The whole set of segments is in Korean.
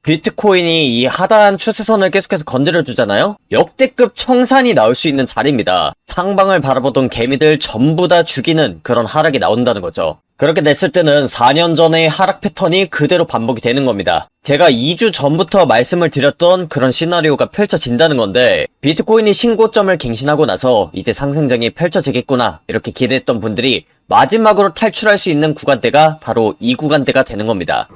비트코인이 이 하단 추세선을 계속해서 건드려주잖아요? 역대급 청산이 나올 수 있는 자리입니다. 상방을 바라보던 개미들 전부 다 죽이는 그런 하락이 나온다는 거죠. 그렇게 됐을 때는 4년 전의 하락 패턴이 그대로 반복이 되는 겁니다. 제가 2주 전부터 말씀을 드렸던 그런 시나리오가 펼쳐진다는 건데, 비트코인이 신고점을 갱신하고 나서 이제 상승장이 펼쳐지겠구나 이렇게 기대했던 분들이 마지막으로 탈출할 수 있는 구간대가 바로 이 구간대가 되는 겁니다.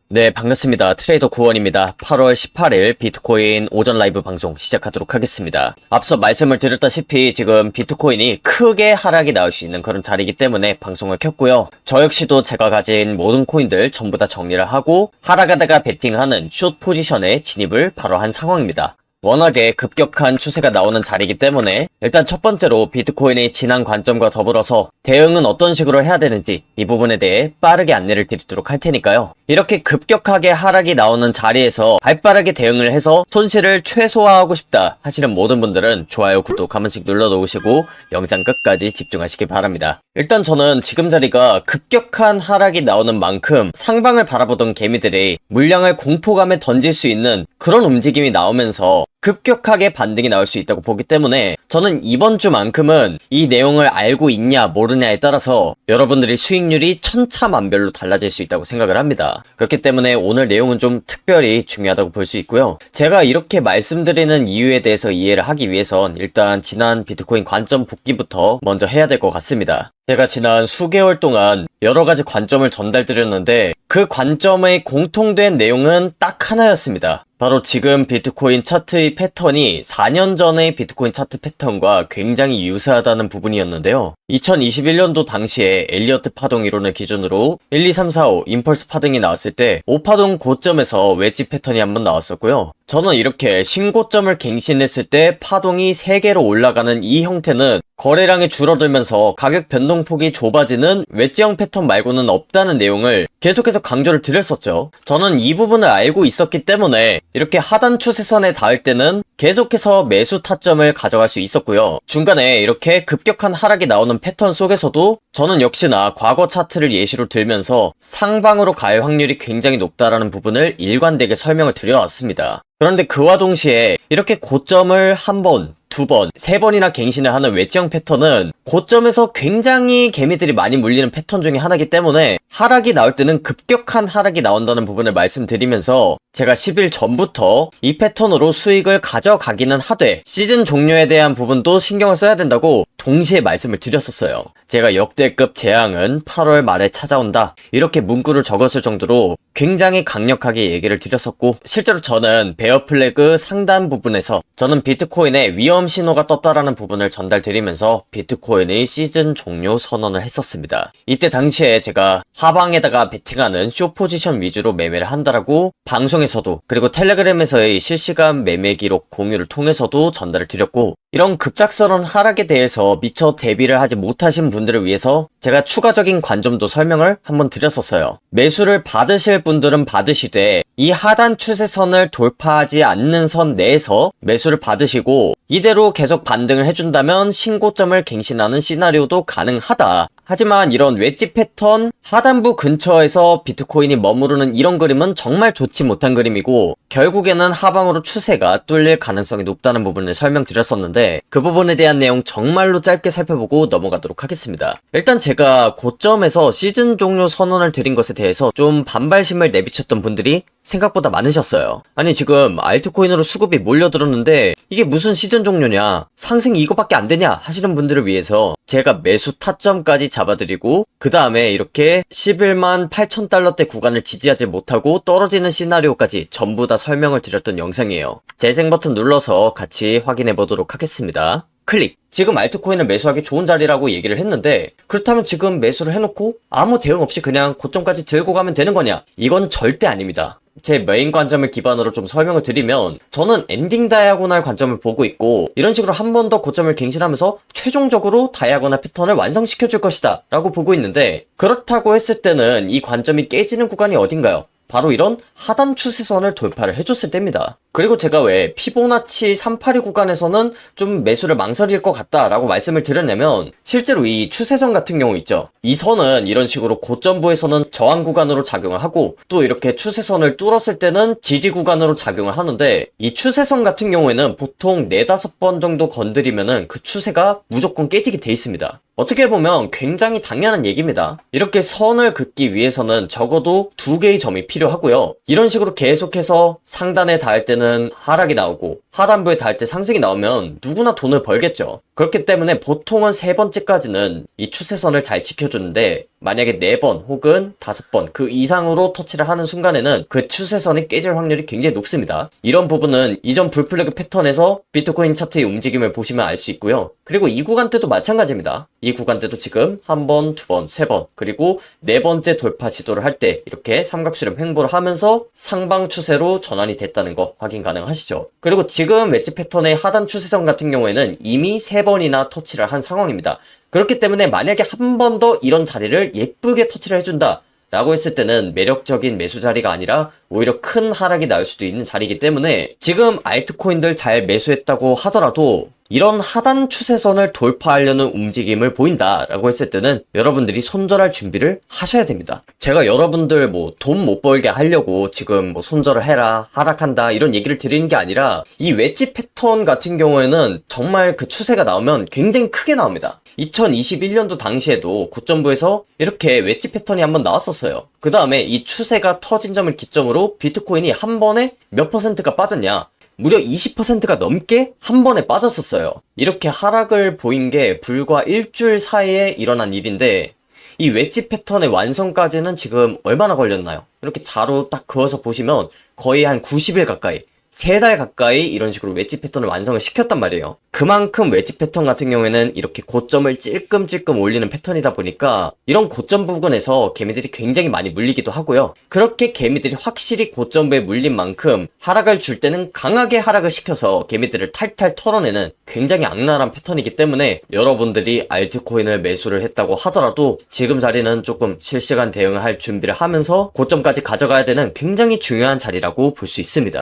네, 반갑습니다. 트레이더 구원입니다. 8월 18일 비트코인 오전 라이브 방송 시작하도록 하겠습니다. 앞서 말씀을 드렸다시피 지금 비트코인이 크게 하락이 나올 수 있는 그런 자리이기 때문에 방송을 켰고요. 저 역시도 제가 가진 모든 코인들 전부 다 정리를 하고 하락하다가 베팅하는 숏 포지션에 진입을 바로 한 상황입니다. 워낙에 급격한 추세가 나오는 자리이기 때문에 일단 첫 번째로 비트코인의 지난 관점과 더불어서 대응은 어떤 식으로 해야 되는지 이 부분에 대해 빠르게 안내를 드리도록 할 테니까요. 이렇게 급격하게 하락이 나오는 자리에서 발빠르게 대응을 해서 손실을 최소화하고 싶다 하시는 모든 분들은 좋아요, 구독 한 번씩 눌러놓으시고 영상 끝까지 집중하시기 바랍니다. 일단 저는 지금 자리가 급격한 하락이 나오는 만큼 상방을 바라보던 개미들이 물량을 공포감에 던질 수 있는 그런 움직임이 나오면서 급격하게 반등이 나올 수 있다고 보기 때문에 저는 이번 주만큼은 이 내용을 알고 있냐 모르냐에 따라서 여러분들의 수익률이 천차만별로 달라질 수 있다고 생각을 합니다. 그렇기 때문에 오늘 내용은 좀 특별히 중요하다고 볼 수 있고요. 제가 이렇게 말씀드리는 이유에 대해서 이해를 하기 위해선 일단 지난 비트코인 관점 복귀부터 먼저 해야 될 것 같습니다. 제가 지난 수개월 동안 여러가지 관점을 전달드렸는데 그 관점의 공통된 내용은 딱 하나였습니다. 바로 지금 비트코인 차트의 패턴이 4년 전의 비트코인 차트 패턴과 굉장히 유사하다는 부분이었는데요. 2021년도 당시에 엘리어트 파동 이론을 기준으로 1, 2, 3, 4, 5 임펄스 파동이 나왔을 때 5파동 고점에서 웨지 패턴이 한번 나왔었고요. 저는 이렇게 신고점을 갱신했을 때 파동이 3개로 올라가는 이 형태는 거래량이 줄어들면서 가격 변동폭이 좁아지는 웨지형 패턴 말고는 없다는 내용을 계속해서 강조를 드렸었죠. 저는 이 부분을 알고 있었기 때문에 이렇게 하단 추세선에 닿을 때는 계속해서 매수 타점을 가져갈 수 있었고요. 중간에 이렇게 급격한 하락이 나오는 패턴 속에서도 저는 역시나 과거 차트를 예시로 들면서 상방으로 갈 확률이 굉장히 높다라는 부분을 일관되게 설명을 드려왔습니다. 그런데 그와 동시에 이렇게 고점을 한 번, 두 번, 세 번이나 갱신을 하는 웨지형 패턴은 고점에서 굉장히 개미들이 많이 물리는 패턴 중에 하나이기 때문에 하락이 나올 때는 급격한 하락이 나온다는 부분을 말씀드리면서 제가 10일 전부터 이 패턴으로 수익을 가져가기는 하되 시즌 종료에 대한 부분도 신경을 써야 된다고 동시에 말씀을 드렸었어요. 제가 역대급 재앙은 8월 말에 찾아온다 이렇게 문구를 적었을 정도로 굉장히 강력하게 얘기를 드렸었고 실제로 저는 베어 플래그 상단 부분에서 저는 비트코인에 위험 신호가 떴다라는 부분을 전달드리면서 비트코인의 시즌 종료 선언을 했었습니다. 이때 당시에 제가 하방에다가 베팅하는 숏 포지션 위주로 매매를 한다라고 방송에서도 그리고 텔레그램에서의 실시간 매매 기록 공유를 통해서도 전달을 드렸고 이런 급작스러운 하락에 대해서 미처 대비를 하지 못하신 분들을 위해서 제가 추가적인 관점도 설명을 한번 드렸었어요. 매수를 받으실 분들은 받으시되 이 하단 추세선을 돌파하지 않는 선 내에서 매수를 받으시고 이대로 계속 반등을 해준다면 신고점을 갱신하는 시나리오도 가능하다. 하지만 이런 웨지 패턴 하단부 근처에서 비트코인이 머무르는 이런 그림은 정말 좋지 못한 그림이고 결국에는 하방으로 추세가 뚫릴 가능성이 높다는 부분을 설명드렸었는데 그 부분에 대한 내용 정말로 짧게 살펴보고 넘어가도록 하겠습니다. 일단 제가 고점에서 시즌 종료 선언을 드린 것에 대해서 좀 반발심을 내비쳤던 분들이 생각보다 많으셨어요. 아니 지금 알트코인으로 수급이 몰려들었는데 이게 무슨 시즌 종료냐 상승이 이거밖에 안 되냐 하시는 분들을 위해서 제가 매수 타점까지 잡아드리고 그 다음에 이렇게 11만 8천 달러대 구간을 지지하지 못하고 떨어지는 시나리오까지 전부 다 설명을 드렸던 영상이에요. 재생 버튼 눌러서 같이 확인해 보도록 하겠습니다. 클릭! 지금 알트코인을 매수하기 좋은 자리라고 얘기를 했는데 그렇다면 지금 매수를 해놓고 아무 대응 없이 그냥 고점까지 들고 가면 되는 거냐? 이건 절대 아닙니다. 제 메인 관점을 기반으로 좀 설명을 드리면 저는 엔딩 다이아고날 관점을 보고 있고 이런 식으로 한 번 더 고점을 갱신하면서 최종적으로 다이아고날 패턴을 완성시켜 줄 것이다 라고 보고 있는데 그렇다고 했을 때는 이 관점이 깨지는 구간이 어딘가요? 바로 이런 하단 추세선을 돌파를 해줬을 때입니다. 그리고 제가 왜 피보나치 382 구간에서는 좀 매수를 망설일 것 같다라고 말씀을 드렸냐면 실제로 이 추세선 같은 경우 있죠. 이 선은 이런 식으로 고점부에서는 저항 구간으로 작용을 하고 또 이렇게 추세선을 뚫었을 때는 지지 구간으로 작용을 하는데 이 추세선 같은 경우에는 보통 4-5번 정도 건드리면은 그 추세가 무조건 깨지게 돼 있습니다. 어떻게 보면 굉장히 당연한 얘기입니다. 이렇게 선을 긋기 위해서는 적어도 2개의 점이 필요하고요. 이런 식으로 계속해서 상단에 닿을 때는 하락이 나오고 하단부에 닿을 때 상승이 나오면 누구나 돈을 벌겠죠. 그렇기 때문에 보통은 3번째까지는 이 추세선을 잘 지켜주는데 만약에 4번 혹은 5번 그 이상으로 터치를 하는 순간에는 그 추세선이 깨질 확률이 굉장히 높습니다. 이런 부분은 이전 불플래그 패턴에서 비트코인 차트의 움직임을 보시면 알 수 있고요. 그리고 이 구간 때도 마찬가지입니다. 이 구간 때도 지금 1번, 2번, 3번 그리고 4번째 돌파 시도를 할 때 이렇게 삼각수렴 횡보를 하면서 상방 추세로 전환이 됐다는 거 확인 가능하시죠. 그리고 지금 웨지 패턴의 하단 추세선 같은 경우에는 이미 3번이나 터치를 한 상황입니다. 그렇기 때문에 만약에 한 번 더 이런 자리를 예쁘게 터치를 해준다 라고 했을 때는 매력적인 매수 자리가 아니라 오히려 큰 하락이 나올 수도 있는 자리이기 때문에 지금 알트코인들 잘 매수했다고 하더라도 이런 하단 추세선을 돌파하려는 움직임을 보인다라고 했을 때는 여러분들이 손절할 준비를 하셔야 됩니다. 제가 여러분들 뭐 돈 못 벌게 하려고 지금 뭐 손절을 해라, 하락한다 이런 얘기를 드리는 게 아니라 이 웨지 패턴 같은 경우에는 정말 그 추세가 나오면 굉장히 크게 나옵니다. 2021년도 당시에도 고점부에서 이렇게 웨지 패턴이 한번 나왔었어요. 그 다음에 이 추세가 터진 점을 기점으로 비트코인이 한 번에 몇 퍼센트가 빠졌냐? 무려 20%가 넘게 한 번에 빠졌었어요. 이렇게 하락을 보인 게 불과 일주일 사이에 일어난 일인데 이 웨지 패턴의 완성까지는 지금 얼마나 걸렸나요? 이렇게 자로 딱 그어서 보시면 거의 한 90일 가까이 3달 가까이 이런 식으로 웨지 패턴을 완성을 시켰단 말이에요. 그만큼 웨지 패턴 같은 경우에는 이렇게 고점을 찔끔찔끔 올리는 패턴이다 보니까 이런 고점 부근에서 개미들이 굉장히 많이 물리기도 하고요. 그렇게 개미들이 확실히 고점부에 물린 만큼 하락을 줄 때는 강하게 하락을 시켜서 개미들을 탈탈 털어내는 굉장히 악랄한 패턴이기 때문에 여러분들이 알트코인을 매수를 했다고 하더라도 지금 자리는 조금 실시간 대응을 할 준비를 하면서 고점까지 가져가야 되는 굉장히 중요한 자리라고 볼 수 있습니다.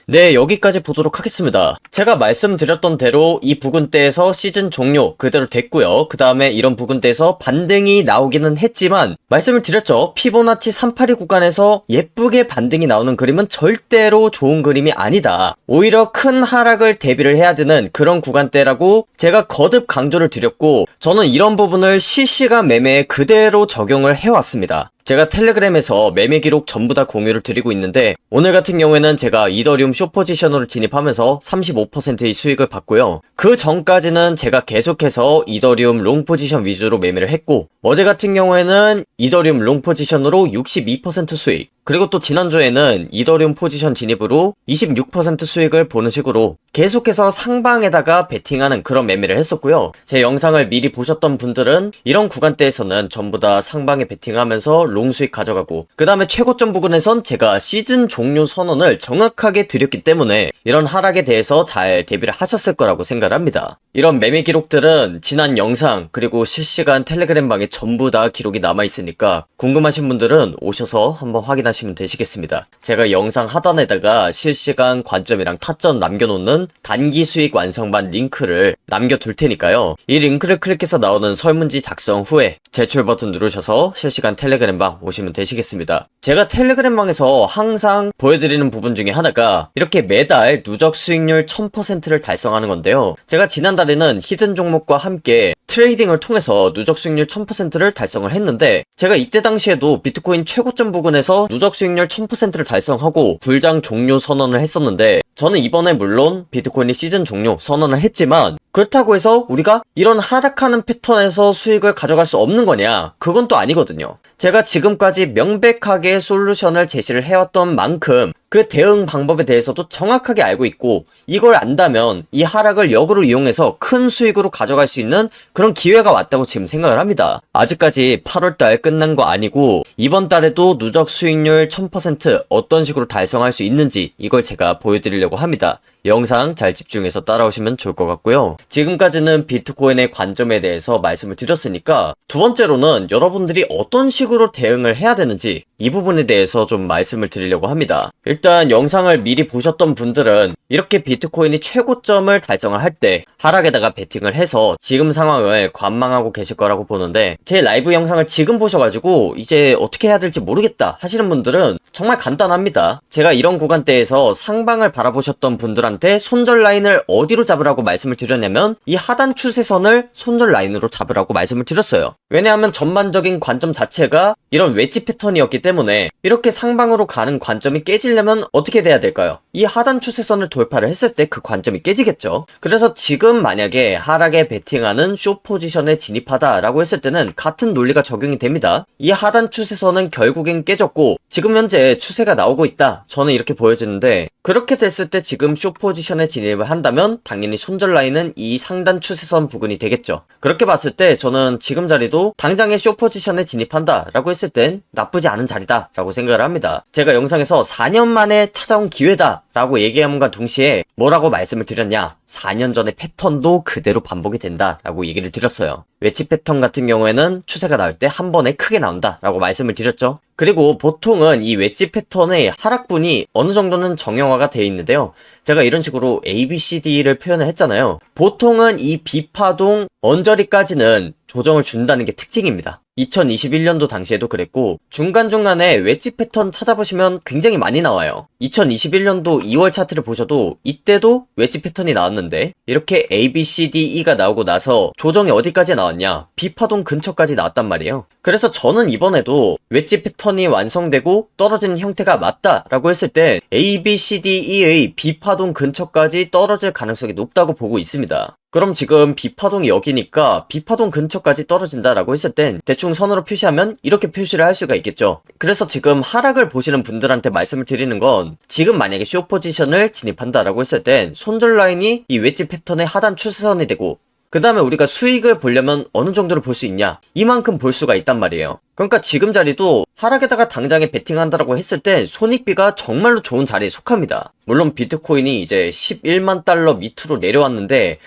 네, 여기까지 보도록 하겠습니다. 제가 말씀드렸던 대로 이 부근대에서 시즌 종료 그대로 됐고요. 그 다음에 이런 부근대에서 반등이 나오기는 했지만 말씀을 드렸죠. 피보나치 382 구간에서 예쁘게 반등이 나오는 그림은 절대로 좋은 그림이 아니다. 오히려 큰 하락을 대비를 해야 되는 그런 구간대라고 제가 거듭 강조를 드렸고 저는 이런 부분을 실시간 매매에 그대로 적용을 해왔습니다. 제가 텔레그램에서 매매 기록 전부 다 공유를 드리고 있는데 오늘 같은 경우에는 제가 이더리움 숏 포지션으로 진입하면서 35%의 수익을 봤고요. 그 전까지는 제가 계속해서 이더리움 롱 포지션 위주로 매매를 했고 어제 같은 경우에는 이더리움 롱 포지션으로 62% 수익 그리고 또 지난주에는 이더리움 포지션 진입으로 26% 수익을 보는 식으로 계속해서 상방에다가 베팅하는 그런 매매를 했었고요. 제 영상을 미리 보셨던 분들은 이런 구간대에서는 전부 다 상방에 베팅하면서 롱 수익 가져가고 그 다음에 최고점 부근에선 제가 시즌 종료 선언을 정확하게 드렸기 때문에 이런 하락에 대해서 잘 대비를 하셨을 거라고 생각을 합니다. 이런 매매 기록들은 지난 영상 그리고 실시간 텔레그램 방에 전부 다 기록이 남아있으니까 궁금하신 분들은 오셔서 한번 확인하시면 되시겠습니다. 제가 영상 하단에다가 실시간 관점이랑 타점 남겨놓는 단기 수익 완성반 링크를 남겨둘 테니까요. 이 링크를 클릭해서 나오는 설문지 작성 후에 제출 버튼 누르셔서 실시간 텔레그램 방 오시면 되시겠습니다. 제가 텔레그램 방에서 항상 보여드리는 부분 중에 하나가 이렇게 매달 누적 수익률 1000%를 달성하는 건데요. 제가 지난달에는 히든 종목과 함께 트레이딩을 통해서 누적 수익률 1000%를 달성을 했는데 제가 이때 당시에도 비트코인 최고점 부근에서 누적 수익률 1000%를 달성하고 불장 종료 선언을 했었는데 저는 이번에 물론 비트코인이 시즌 종료 선언을 했지만 그렇다고 해서 우리가 이런 하락하는 패턴에서 수익을 가져갈 수 없는 거냐? 그건 또 아니거든요. 제가 지금까지 명백하게 솔루션을 제시를 해왔던 만큼 그 대응 방법에 대해서도 정확하게 알고 있고 이걸 안다면 이 하락을 역으로 이용해서 큰 수익으로 가져갈 수 있는 그런 기회가 왔다고 지금 생각을 합니다. 아직까지 8월달 끝난 거 아니고 이번 달에도 누적 수익률 1000% 어떤 식으로 달성할 수 있는지 이걸 제가 보여드리려고 합니다. 영상 잘 집중해서 따라오시면 좋을 것 같고요. 지금까지는 비트코인의 관점에 대해서 말씀을 드렸으니까 두 번째로는 여러분들이 어떤 식으로 대응을 해야 되는지 이 부분에 대해서 좀 말씀을 드리려고 합니다. 일단 일단 영상을 미리 보셨던 분들은 이렇게 비트코인이 최고점을 달성을 할 때 하락에다가 베팅을 해서 지금 상황을 관망하고 계실 거라고 보는데, 제 라이브 영상을 지금 보셔가지고 이제 어떻게 해야 될지 모르겠다 하시는 분들은 정말 간단합니다. 제가 이런 구간대에서 상방을 바라보셨던 분들한테 손절 라인을 어디로 잡으라고 말씀을 드렸냐면 이 하단 추세선을 손절 라인으로 잡으라고 말씀을 드렸어요. 왜냐하면 전반적인 관점 자체가 이런 웨지 패턴이었기 때문에 이렇게 상방으로 가는 관점이 깨지려면 어떻게 돼야 될까요? 이 하단 추세선을 돌파를 했을 때 그 관점이 깨지겠죠. 그래서 지금 만약에 하락에 베팅하는 숏 포지션에 진입하다 라고 했을 때는 같은 논리가 적용이 됩니다. 이 하단 추세선은 결국엔 깨졌고 지금 현재 추세가 나오고 있다, 저는 이렇게 보여지는데, 그렇게 됐을 때 지금 숏 포지션에 진입을 한다면 당연히 손절 라인은 이 상단 추세선 부근이 되겠죠. 그렇게 봤을 때 저는 지금 자리도 당장의 숏 포지션에 진입한다 라고 했을 땐 나쁘지 않은 자리다 라고 생각을 합니다. 제가 영상에서 4년 만에 찾아온 기회다 라고 얘기함과 동시에 뭐라고 말씀을 드렸냐, 4년 전의 패턴도 그대로 반복이 된다 라고 얘기를 드렸어요. 웨지 패턴 같은 경우에는 추세가 나올 때 한 번에 크게 나온다 라고 말씀을 드렸죠. 그리고 보통은 이 웨지 패턴의 하락분이 어느 정도는 정형화가 되어 있는데요, 제가 이런 식으로 ABCD를 표현을 했잖아요. 보통은 이 B파동 언저리까지는 조정을 준다는 게 특징입니다. 2021년도 당시에도 그랬고 중간중간에 웨지 패턴 찾아보시면 굉장히 많이 나와요. 2021년도 2월 차트를 보셔도 이때도 웨지 패턴이 나왔는데 이렇게 ABCDE가 나오고 나서 조정이 어디까지 나왔냐, B파동 근처까지 나왔단 말이에요. 그래서 저는 이번에도 웨지 패턴이 완성되고 떨어지는 형태가 맞다라고 했을 때 ABCDE의 B파동 근처까지 떨어질 가능성이 높다고 보고 있습니다. 그럼 지금 B파동이 여기니까 B파동 근처까지 떨어진다라고 했을 땐 대충 선으로 표시하면 이렇게 표시를 할 수가 있겠죠. 그래서 지금 하락을 보시는 분들한테 말씀을 드리는 건, 지금 만약에 숏 포지션을 진입한다라고 했을 땐 손절 라인이 이 웨지 패턴의 하단 추세선이 되고, 그 다음에 우리가 수익을 보려면 어느 정도를 볼 수 있냐, 이만큼 볼 수가 있단 말이에요. 그러니까 지금 자리도 하락에다가 당장에 베팅한다라고 했을 때 손익비가 정말로 좋은 자리에 속합니다. 물론 비트코인이 이제 11만 달러 밑으로 내려왔는데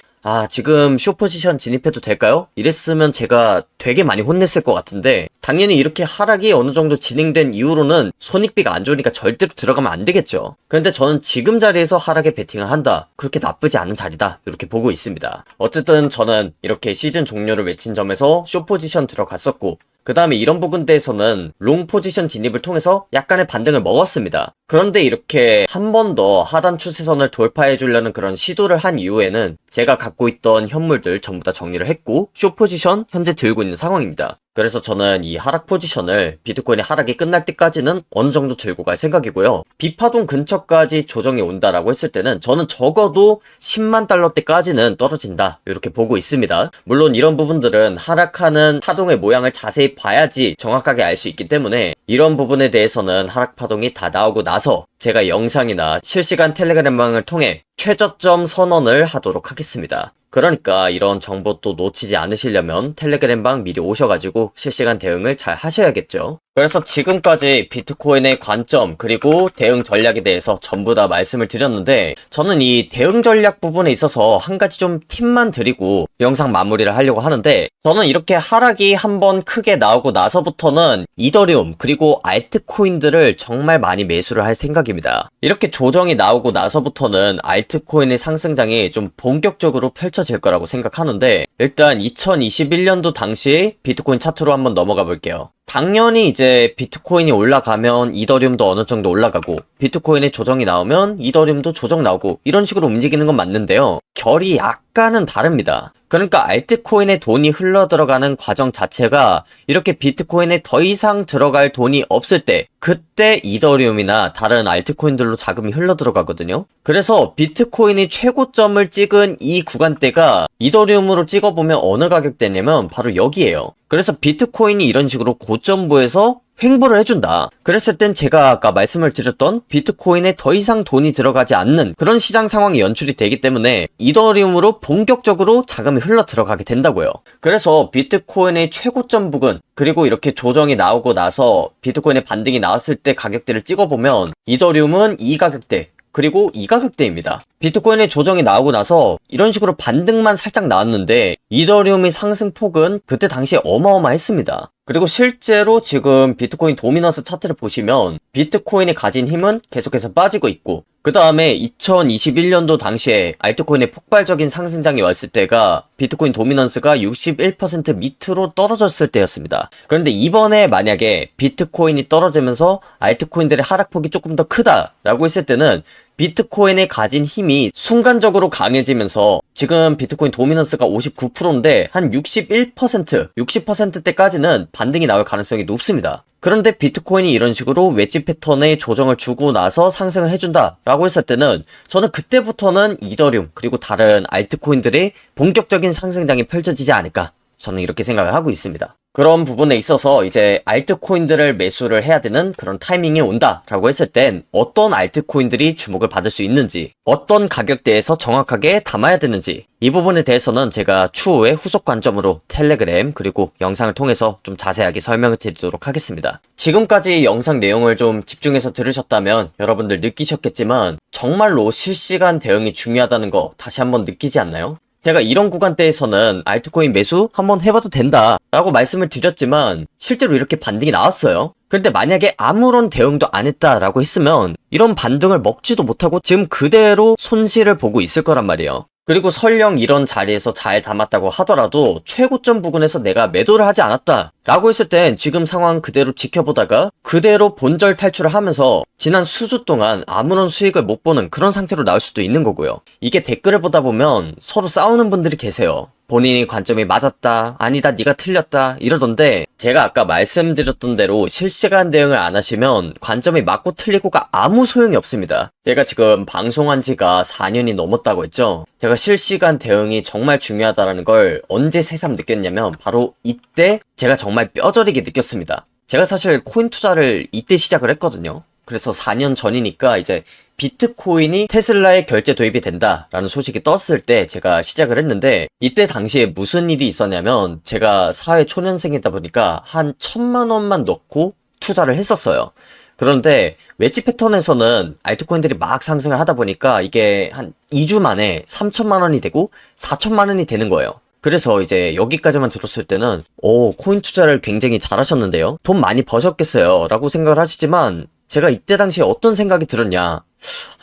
지금 숏 포지션 진입해도 될까요? 이랬으면 제가 되게 많이 혼냈을 것 같은데, 당연히 이렇게 하락이 어느 정도 진행된 이후로는 손익비가 안 좋으니까 절대로 들어가면 안 되겠죠. 그런데 저는 지금 자리에서 하락에 베팅을 한다, 그렇게 나쁘지 않은 자리다, 이렇게 보고 있습니다. 어쨌든 저는 이렇게 시즌 종료를 외친 점에서 숏 포지션 들어갔었고, 그 다음에 이런 부분대에서는 롱 포지션 진입을 통해서 약간의 반등을 먹었습니다. 그런데 이렇게 한 번 더 하단 추세선을 돌파해 주려는 그런 시도를 한 이후에는 제가 갖고 있던 현물들 전부 다 정리를 했고 숏 포지션 현재 들고 있는 상황입니다. 그래서 저는 이 하락 포지션을 비트코인의 하락이 끝날 때까지는 어느 정도 들고 갈 생각이고요. B파동 근처까지 조정이 온다라고 했을 때는 저는 적어도 10만 달러대까지는 떨어진다, 이렇게 보고 있습니다. 물론 이런 부분들은 하락하는 파동의 모양을 자세히 봐야지 정확하게 알 수 있기 때문에 이런 부분에 대해서는 하락 파동이 다 나오고 나서 제가 영상이나 실시간 텔레그램방을 통해 최저점 선언을 하도록 하겠습니다. 그러니까 이런 정보 또 놓치지 않으시려면 텔레그램방 미리 오셔가지고 실시간 대응을 잘 하셔야겠죠. 그래서 지금까지 비트코인의 관점 그리고 대응 전략에 대해서 전부 다 말씀을 드렸는데, 저는 이 대응 전략 부분에 있어서 한 가지 좀 팁만 드리고 영상 마무리를 하려고 하는데, 저는 이렇게 하락이 한번 크게 나오고 나서부터는 이더리움 그리고 알트코인들을 정말 많이 매수를 할 생각입니다. 이렇게 조정이 나오고 나서부터는 알트코인의 상승장이 좀 본격적으로 펼쳐질 거라고 생각하는데, 일단 2021년도 당시 비트코인 차트로 한번 넘어가 볼게요. 당연히 이제 비트코인이 올라가면 이더리움도 어느 정도 올라가고, 비트코인의 조정이 나오면 이더리움도 조정 나오고, 이런 식으로 움직이는 건 맞는데요, 결이 약간은 다릅니다. 그러니까 알트코인에 돈이 흘러 들어가는 과정 자체가 이렇게 비트코인에 더 이상 들어갈 돈이 없을 때, 그때 이더리움이나 다른 알트코인들로 자금이 흘러 들어가거든요. 그래서 비트코인이 최고점을 찍은 이 구간대가 이더리움으로 찍어보면 어느 가격대냐면 바로 여기에요. 그래서 비트코인이 이런 식으로 고점부에서 횡보를 해준다, 그랬을 땐 제가 아까 말씀을 드렸던 비트코인에 더 이상 돈이 들어가지 않는 그런 시장 상황이 연출이 되기 때문에 이더리움으로 본격적으로 자금이 흘러 들어가게 된다고요. 그래서 비트코인의 최고점 부근 그리고 이렇게 조정이 나오고 나서 비트코인의 반등이 나왔을 때 가격대를 찍어보면 이더리움은 이 가격대 그리고 이 가격대입니다. 비트코인의 조정이 나오고 나서 이런 식으로 반등만 살짝 나왔는데 이더리움의 상승폭은 그때 당시에 어마어마했습니다. 그리고 실제로 지금 비트코인 도미넌스 차트를 보시면 비트코인이 가진 힘은 계속해서 빠지고 있고, 그 다음에 2021년도 당시에 알트코인의 폭발적인 상승장이 왔을 때가 비트코인 도미넌스가 61% 밑으로 떨어졌을 때였습니다. 그런데 이번에 만약에 비트코인이 떨어지면서 알트코인들의 하락폭이 조금 더 크다라고 했을 때는 비트코인의 가진 힘이 순간적으로 강해지면서 지금 비트코인 도미넌스가 59%인데 한 61%, 60%대까지는 반등이 나올 가능성이 높습니다. 그런데 비트코인이 이런 식으로 웨지 패턴의 조정을 주고 나서 상승을 해준다 라고 했을 때는 저는 그때부터는 이더리움 그리고 다른 알트코인들의 본격적인 상승장이 펼쳐지지 않을까, 저는 이렇게 생각을 하고 있습니다. 그런 부분에 있어서 이제 알트코인들을 매수를 해야 되는 그런 타이밍이 온다라고 했을 땐 어떤 알트코인들이 주목을 받을 수 있는지, 어떤 가격대에서 정확하게 담아야 되는지, 이 부분에 대해서는 제가 추후에 후속 관점으로 텔레그램 그리고 영상을 통해서 좀 자세하게 설명을 드리도록 하겠습니다. 지금까지 영상 내용을 좀 집중해서 들으셨다면 여러분들 느끼셨겠지만 정말로 실시간 대응이 중요하다는 거 다시 한번 느끼지 않나요? 제가 이런 구간대에서는 알트코인 매수 한번 해봐도 된다 라고 말씀을 드렸지만 실제로 이렇게 반등이 나왔어요. 그런데 만약에 아무런 대응도 안 했다라고 했으면 이런 반등을 먹지도 못하고 지금 그대로 손실을 보고 있을 거란 말이에요. 그리고 설령 이런 자리에서 잘 담았다고 하더라도 최고점 부근에서 내가 매도를 하지 않았다 라고 했을 땐 지금 상황 그대로 지켜보다가 그대로 본절 탈출을 하면서 지난 수주 동안 아무런 수익을 못 보는 그런 상태로 나올 수도 있는 거고요. 이게 댓글을 보다 보면 서로 싸우는 분들이 계세요. 본인이 관점이 맞았다, 아니다, 네가 틀렸다 이러던데, 제가 아까 말씀드렸던 대로 실시간 대응을 안 하시면 관점이 맞고 틀리고가 아무 소용이 없습니다. 제가 지금 방송한 지가 4년이 넘었다고 했죠. 제가 실시간 대응이 정말 중요하다는 걸 언제 새삼 느꼈냐면 바로 이때 제가 정말 뼈저리게 느꼈습니다. 제가 사실 코인 투자를 이때 시작을 했거든요. 그래서 4년 전이니까 이제 비트코인이 테슬라에 결제 도입이 된다라는 소식이 떴을 때 제가 시작을 했는데, 이때 당시에 무슨 일이 있었냐면 제가 사회 초년생이다 보니까 한 1,000만 원만 넣고 투자를 했었어요. 그런데 웨지 패턴에서는 알트코인들이 막 상승을 하다 보니까 이게 한 2주 만에 3,000만 원이 되고 4,000만 원이 되는 거예요. 그래서 이제 여기까지만 들었을 때는 코인 투자를 굉장히 잘하셨는데요, 돈 많이 버셨겠어요 라고 생각을 하시지만, 제가 이때 당시에 어떤 생각이 들었냐,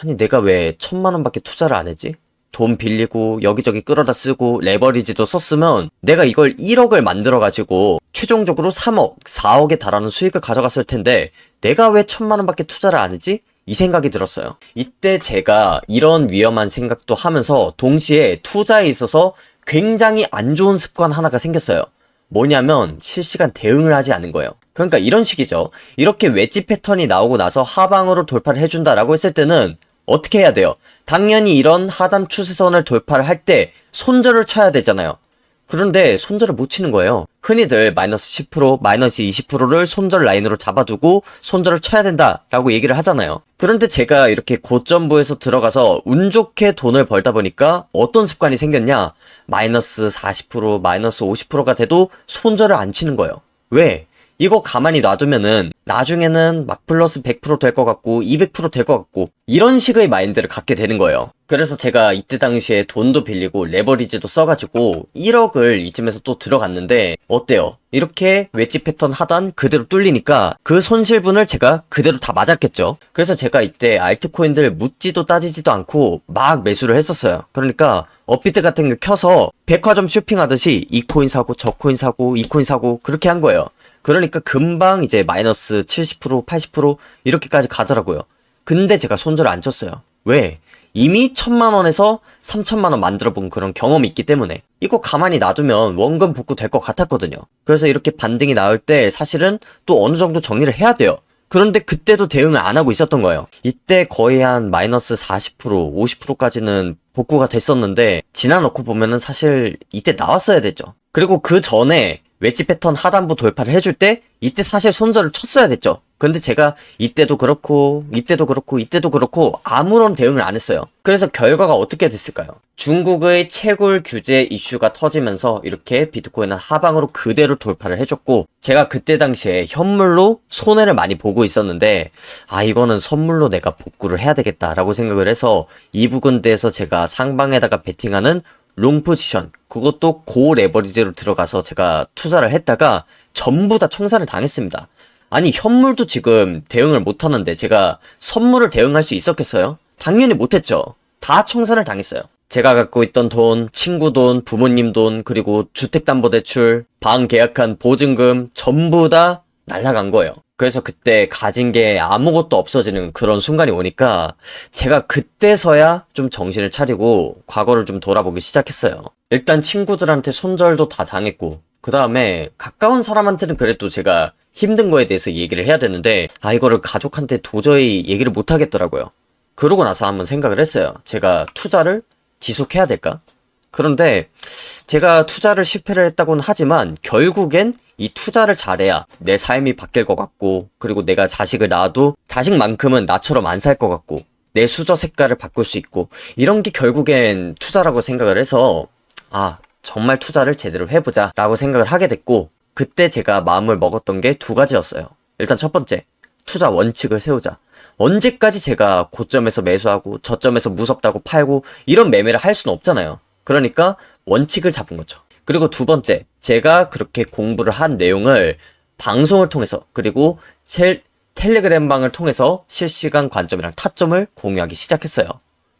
아니 내가 왜 1,000만 원밖에 투자를 안 했지? 돈 빌리고 여기저기 끌어다 쓰고 레버리지도 썼으면 내가 이걸 1억을 만들어가지고 최종적으로 3억, 4억에 달하는 수익을 가져갔을 텐데 내가 왜 1,000만 원밖에 투자를 안 했지? 이 생각이 들었어요. 이때 제가 이런 위험한 생각도 하면서 동시에 투자에 있어서 굉장히 안 좋은 습관 하나가 생겼어요. 뭐냐면 실시간 대응을 하지 않는 거예요. 그러니까 이런 식이죠. 이렇게 웨지 패턴이 나오고 나서 하방으로 돌파를 해준다라고 했을 때는 어떻게 해야 돼요? 당연히 이런 하단 추세선을 돌파를 할 때 손절을 쳐야 되잖아요. 그런데 손절을 못 치는 거예요. 흔히들 마이너스 10%, 마이너스 20%를 손절 라인으로 잡아두고 손절을 쳐야 된다라고 얘기를 하잖아요. 그런데 제가 이렇게 고점부에서 들어가서 운 좋게 돈을 벌다 보니까 어떤 습관이 생겼냐? 마이너스 40%, 마이너스 50%가 돼도 손절을 안 치는 거예요. 왜? 이거 가만히 놔두면은 나중에는 막 플러스 100% 될 것 같고 200% 될 것 같고 이런 식의 마인드를 갖게 되는 거예요. 그래서 제가 이때 당시에 돈도 빌리고 레버리지도 써가지고 1억을 이쯤에서 또 들어갔는데 어때요? 이렇게 웨지 패턴 하단 그대로 뚫리니까 그 손실분을 제가 그대로 다 맞았겠죠. 그래서 제가 이때 알트코인들 묻지도 따지지도 않고 막 매수를 했었어요. 그러니까 업비트 같은 거 켜서 백화점 쇼핑하듯이 이 코인 사고 저 코인 사고 이 코인 사고 그렇게 한 거예요. 그러니까 금방 이제 마이너스 70%, 80% 이렇게까지 가더라고요. 근데 제가 손절을 안 쳤어요. 왜? 이미 1,000만 원에서 3,000만 원 만들어 본 그런 경험이 있기 때문에 이거 가만히 놔두면 원금 복구 될 것 같았거든요. 그래서 이렇게 반등이 나올 때 사실은 또 어느 정도 정리를 해야 돼요. 그런데 그때도 대응을 안 하고 있었던 거예요. 이때 거의 한 마이너스 40%, 50%까지는 복구가 됐었는데 지나놓고 보면은 사실 이때 나왔어야 됐죠. 그리고 그 전에 웨지 패턴 하단부 돌파를 해줄 때 이때 사실 손절을 쳤어야 됐죠. 근데 제가 이때도 그렇고 이때도 그렇고 이때도 그렇고 아무런 대응을 안 했어요. 그래서 결과가 어떻게 됐을까요? 중국의 채굴 규제 이슈가 터지면서 이렇게 비트코인은 하방으로 그대로 돌파를 해줬고, 제가 그때 당시에 현물로 손해를 많이 보고 있었는데 이거는 선물로 내가 복구를 해야 되겠다라고 생각을 해서 이 부근대에서 제가 상방에다가 베팅하는 롱 포지션, 그것도 고 레버리지로 들어가서 제가 투자를 했다가 전부 다 청산을 당했습니다. 아니, 현물도 지금 대응을 못하는데 제가 선물을 대응할 수 있었겠어요? 당연히 못했죠. 다 청산을 당했어요. 제가 갖고 있던 돈, 친구 돈, 부모님 돈, 그리고 주택담보대출, 방 계약한 보증금 전부 다 날아간 거예요. 그래서 그때 가진 게 아무것도 없어지는 그런 순간이 오니까 제가 그때서야 좀 정신을 차리고 과거를 좀 돌아보기 시작했어요. 일단 친구들한테 손절도 다 당했고, 그 다음에 가까운 사람한테는 그래도 제가 힘든 거에 대해서 얘기를 해야 되는데, 이거를 가족한테 도저히 얘기를 못 하겠더라고요. 그러고 나서 한번 생각을 했어요. 제가 투자를 지속해야 될까? 그런데 제가 투자를 실패를 했다고는 하지만 결국엔 이 투자를 잘해야 내 삶이 바뀔 것 같고, 그리고 내가 자식을 낳아도 자식만큼은 나처럼 안 살 것 같고, 내 수저 색깔을 바꿀 수 있고, 이런 게 결국엔 투자라고 생각을 해서 정말 투자를 제대로 해보자 라고 생각을 하게 됐고, 그때 제가 마음을 먹었던 게 두 가지였어요. 일단 첫 번째, 투자 원칙을 세우자. 언제까지 제가 고점에서 매수하고 저점에서 무섭다고 팔고 이런 매매를 할 수는 없잖아요. 그러니까 원칙을 잡은 거죠. 그리고 두 번째, 제가 그렇게 공부를 한 내용을 방송을 통해서, 그리고 텔레그램방을 통해서 실시간 관점이랑 타점을 공유하기 시작했어요.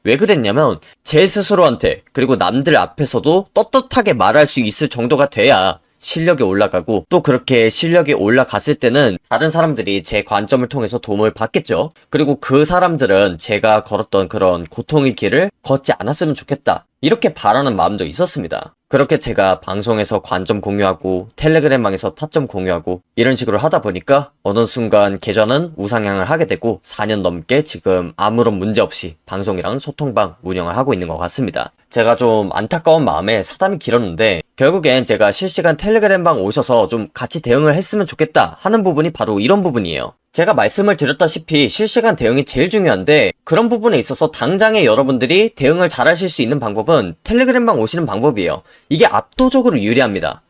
왜 그랬냐면 제 스스로한테, 그리고 남들 앞에서도 떳떳하게 말할 수 있을 정도가 돼야 실력이 올라가고, 또 그렇게 실력이 올라갔을 때는 다른 사람들이 제 관점을 통해서 도움을 받겠죠. 그리고 그 사람들은 제가 걸었던 그런 고통의 길을 걷지 않았으면 좋겠다, 이렇게 바라는 마음도 있었습니다. 그렇게 제가 방송에서 관점 공유하고 텔레그램방에서 타점 공유하고 이런 식으로 하다 보니까 어느 순간 계좌는 우상향을 하게 되고 4년 넘게 지금 아무런 문제 없이 방송이랑 소통방 운영을 하고 있는 것 같습니다. 제가 좀 안타까운 마음에 사담이 길었는데, 결국엔 제가 실시간 텔레그램방 오셔서 좀 같이 대응을 했으면 좋겠다 하는 부분이 바로 이런 부분이에요. 제가 말씀을 드렸다시피 실시간 대응이 제일 중요한데, 그런 부분에 있어서 당장에 여러분들이 대응을 잘 하실 수 있는 방법은 텔레그램방 오시는 방법이에요. 이게 압도적으로 유리합니다.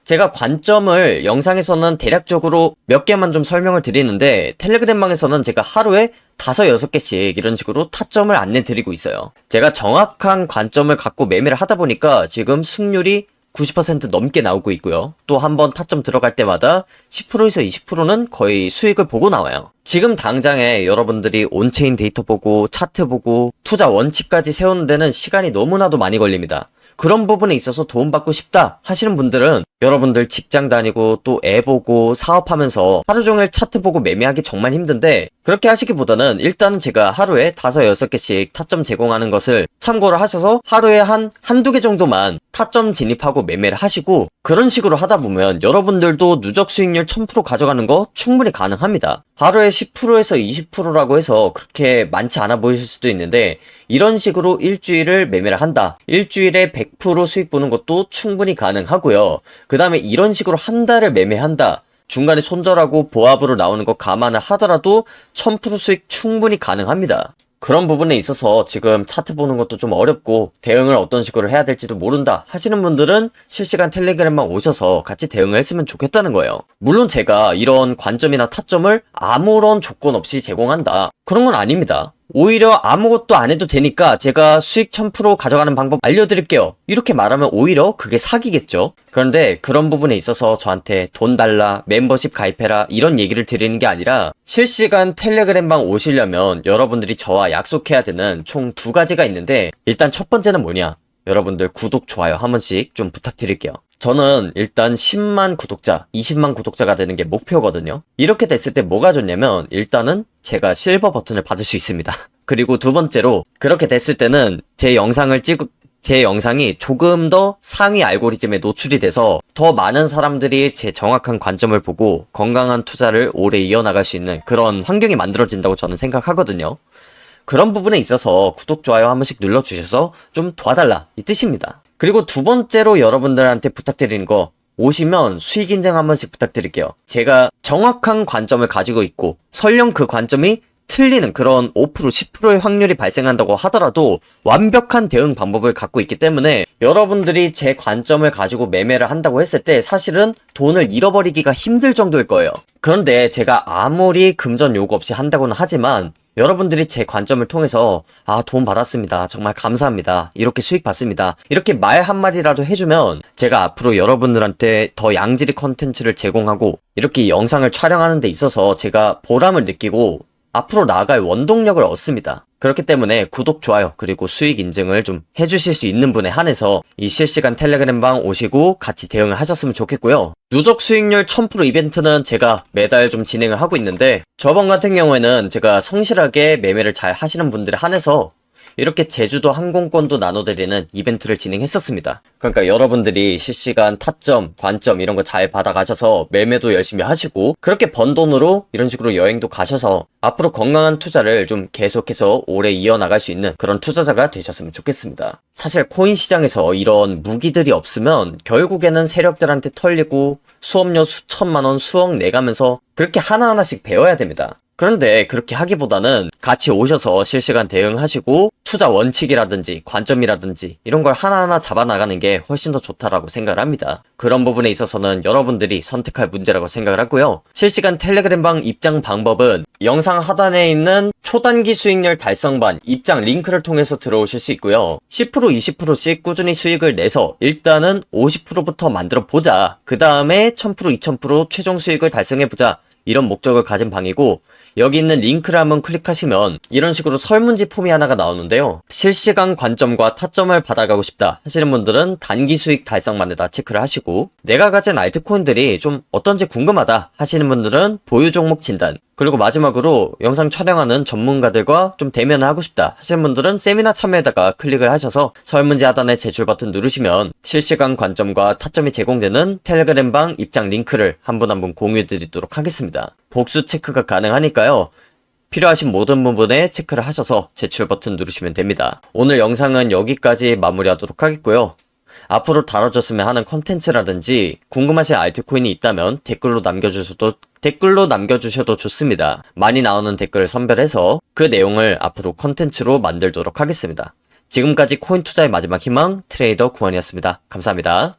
제가 관점을 영상에서는 대략적으로 몇 개만 좀 설명을 드리는데, 텔레그램방에서는 제가 하루에 5, 6개씩 이런 식으로 타점을 안내 드리고 있어요. 제가 정확한 관점을 갖고 매매를 하다 보니까 지금 승률이 90% 넘게 나오고 있고요. 또 한 번 타점 들어갈 때마다 10%에서 20%는 거의 수익을 보고 나와요. 지금 당장에 여러분들이 온체인 데이터 보고 차트 보고 투자 원칙까지 세우는 데는 시간이 너무나도 많이 걸립니다. 그런 부분에 있어서 도움받고 싶다 하시는 분들은 여러분들 직장 다니고 또 애 보고 사업하면서 하루 종일 차트 보고 매매하기 정말 힘든데, 그렇게 하시기보다는 일단은 제가 하루에 5, 6개씩 타점 제공하는 것을 참고를 하셔서 하루에 한두 개 정도만 타점 진입하고 매매를 하시고, 그런 식으로 하다 보면 여러분들도 누적 수익률 1000% 가져가는 거 충분히 가능합니다. 하루에 10%에서 20%라고 해서 그렇게 많지 않아 보이실 수도 있는데, 이런 식으로 일주일을 매매를 한다, 일주일에 100% 수익 보는 것도 충분히 가능하고요. 그 다음에 이런 식으로 한 달을 매매한다, 중간에 손절하고 보합으로 나오는 거 감안을 하더라도 1000% 수익 충분히 가능합니다. 그런 부분에 있어서 지금 차트 보는 것도 좀 어렵고 대응을 어떤 식으로 해야 될지도 모른다 하시는 분들은 실시간 텔레그램만 오셔서 같이 대응을 했으면 좋겠다는 거예요. 물론 제가 이런 관점이나 타점을 아무런 조건 없이 제공한다, 그런 건 아닙니다. 오히려 아무것도 안 해도 되니까 제가 수익 1000% 가져가는 방법 알려드릴게요, 이렇게 말하면 오히려 그게 사기겠죠. 그런데 그런 부분에 있어서 저한테 돈 달라, 멤버십 가입해라 이런 얘기를 드리는 게 아니라, 실시간 텔레그램방 오시려면 여러분들이 저와 약속해야 되는 총 2가지가 있는데, 일단 첫 번째는 뭐냐, 여러분들 구독, 좋아요 한 번씩 좀 부탁드릴게요. 저는 일단 10만 구독자, 20만 구독자가 되는 게 목표거든요. 이렇게 됐을 때 뭐가 좋냐면, 일단은 제가 실버 버튼을 받을 수 있습니다. 그리고 두 번째로, 그렇게 됐을 때는 제 영상이 조금 더 상위 알고리즘에 노출이 돼서 더 많은 사람들이 제 정확한 관점을 보고 건강한 투자를 오래 이어나갈 수 있는 그런 환경이 만들어진다고 저는 생각하거든요. 그런 부분에 있어서 구독, 좋아요 한 번씩 눌러주셔서 좀 도와달라, 이 뜻입니다. 그리고 두 번째로 여러분들한테 부탁드리는 거, 오시면 수익 인증 한 번씩 부탁드릴게요. 제가 정확한 관점을 가지고 있고 설령 그 관점이 틀리는 그런 5%, 10%의 확률이 발생한다고 하더라도 완벽한 대응 방법을 갖고 있기 때문에 여러분들이 제 관점을 가지고 매매를 한다고 했을 때 사실은 돈을 잃어버리기가 힘들 정도일 거예요. 그런데 제가 아무리 금전 요구 없이 한다고는 하지만 여러분들이 제 관점을 통해서 도움 받았습니다. 정말 감사합니다. 이렇게 수익 받습니다. 이렇게 말 한마디라도 해주면 제가 앞으로 여러분들한테 더 양질의 컨텐츠를 제공하고 이렇게 영상을 촬영하는 데 있어서 제가 보람을 느끼고 앞으로 나아갈 원동력을 얻습니다. 그렇기 때문에 구독, 좋아요, 그리고 수익 인증을 좀 해주실 수 있는 분에 한해서 이 실시간 텔레그램방 오시고 같이 대응을 하셨으면 좋겠고요. 누적 수익률 1000% 이벤트는 제가 매달 좀 진행을 하고 있는데 저번 같은 경우에는 제가 성실하게 매매를 잘 하시는 분들에 한해서 이렇게 제주도 항공권도 나눠드리는 이벤트를 진행했었습니다. 그러니까 여러분들이 실시간 타점, 관점 이런 거 잘 받아가셔서 매매도 열심히 하시고 그렇게 번 돈으로 이런 식으로 여행도 가셔서 앞으로 건강한 투자를 좀 계속해서 오래 이어나갈 수 있는 그런 투자자가 되셨으면 좋겠습니다. 사실 코인 시장에서 이런 무기들이 없으면 결국에는 세력들한테 털리고 수업료 수천만 원, 수억 내가면서 그렇게 하나하나씩 배워야 됩니다. 그런데 그렇게 하기보다는 같이 오셔서 실시간 대응하시고 투자 원칙이라든지 관점이라든지 이런 걸 하나하나 잡아나가는 게 훨씬 더 좋다라고 생각을 합니다. 그런 부분에 있어서는 여러분들이 선택할 문제라고 생각을 하고요. 실시간 텔레그램방 입장 방법은 영상 하단에 있는 초단기 수익률 달성반 입장 링크를 통해서 들어오실 수 있고요. 10% 20%씩 꾸준히 수익을 내서 일단은 50%부터 만들어 보자. 그 다음에 1000% 2000% 최종 수익을 달성해 보자. 이런 목적을 가진 방이고 여기 있는 링크를 한번 클릭하시면 이런 식으로 설문지 폼이 하나가 나오는데요. 실시간 관점과 타점을 받아가고 싶다 하시는 분들은 단기 수익 달성만에다 체크를 하시고 내가 가진 알트코인들이 좀 어떤지 궁금하다 하시는 분들은 보유 종목 진단 그리고 마지막으로 영상 촬영하는 전문가들과 좀 대면을 하고 싶다 하시는 분들은 세미나 참여에다가 클릭을 하셔서 설문지 하단에 제출 버튼 누르시면 실시간 관점과 타점이 제공되는 텔레그램방 입장 링크를 한 분 한 분 공유해 드리도록 하겠습니다. 복수 체크가 가능하니까요. 필요하신 모든 부분에 체크를 하셔서 제출 버튼 누르시면 됩니다. 오늘 영상은 여기까지 마무리하도록 하겠고요. 앞으로 다뤄줬으면 하는 컨텐츠라든지 궁금하신 알트코인이 있다면 댓글로 남겨주셔도 좋습니다. 많이 나오는 댓글을 선별해서 그 내용을 앞으로 컨텐츠로 만들도록 하겠습니다. 지금까지 코인 투자의 마지막 희망 트레이더 구원이었습니다. 감사합니다.